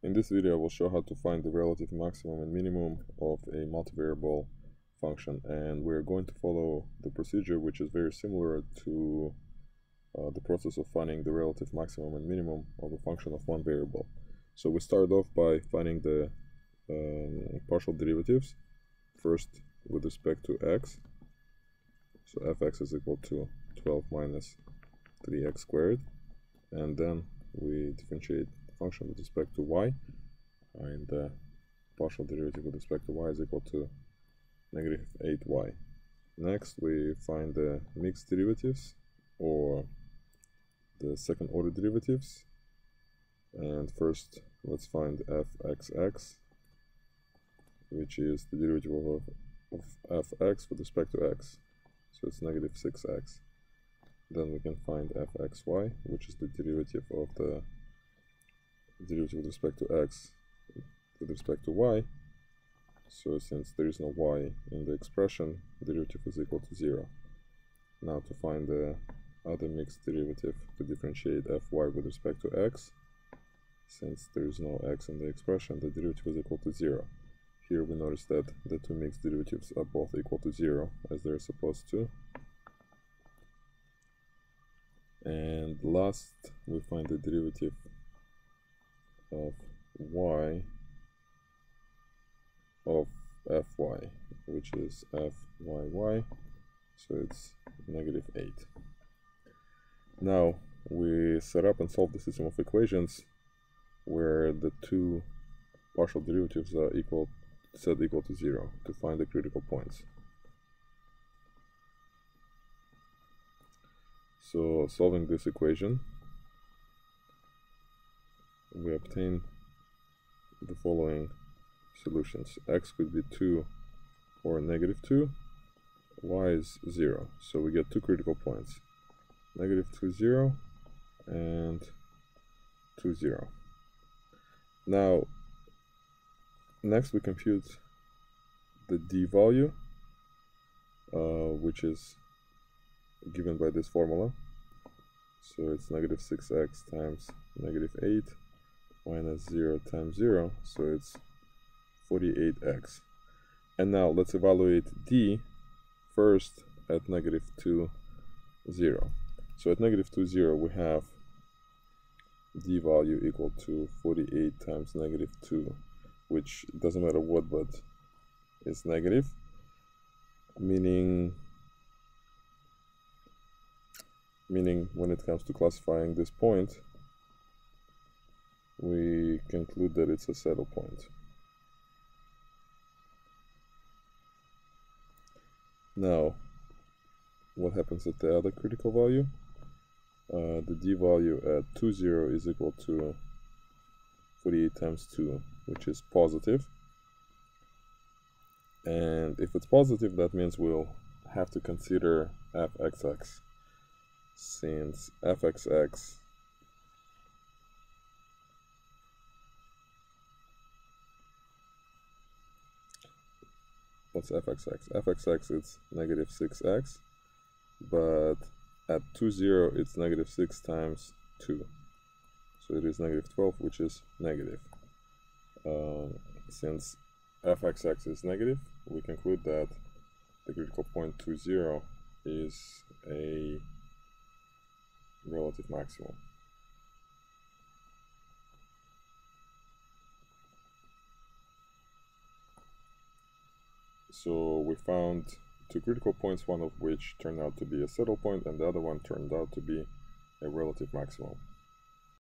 In this video, I will show how to find the relative maximum and minimum of a multivariable function, and we're going to follow the procedure which is very similar to the process of finding the relative maximum and minimum of a function of one variable. So we start off by finding the partial derivatives, first with respect to x. So fx is equal to 12 minus 3x squared, and then we differentiate the function with respect to y, and the partial derivative with respect to y is equal to negative 8y. Next, we find the mixed derivatives, or the second order derivatives, and first let's find fxx, which is the derivative of fx with respect to x, so it's negative 6x. Then we can find fxy, which is the derivative of the derivative with respect to x with respect to y. So since there is no y in the expression, the derivative is equal to 0. Now to find the other mixed derivative, to differentiate fy with respect to x, since there is no x in the expression, the derivative is equal to 0. Here we notice that the two mixed derivatives are both equal to 0, as they're supposed to. And last, we find the derivative of y of fy, which is fyy, so it's negative 8. Now we set up and solve the system of equations where the two partial derivatives are set equal to 0 to find the critical points. So solving this equation, we obtain the following solutions. X could be 2 or negative 2, y is 0. So we get two critical points, negative 2, 0, and 2, 0. Now, next we compute the d value, which is given by this formula. So it's negative 6x times negative 8 minus 0 times 0, so it's 48x. And now let's evaluate d first at negative 2, 0. So at negative 2, 0 we have d value equal to 48 times negative 2, which doesn't matter what, but it's negative, meaning when it comes to classifying this point, we conclude that it's a saddle point. Now, what happens at the other critical value? The d value at 2, 0 is equal to 48 times 2, which is positive. And if it's positive, that means we'll have to consider fxx, since fxx what's fxx? Fxx is negative 6x, but at 2, 0 it's negative 6 times 2, so it is negative 12, which is negative. Since fxx is negative, we conclude that the critical point 2, 0 is a relative maximum. So we found two critical points, one of which turned out to be a saddle point and the other one turned out to be a relative maximum.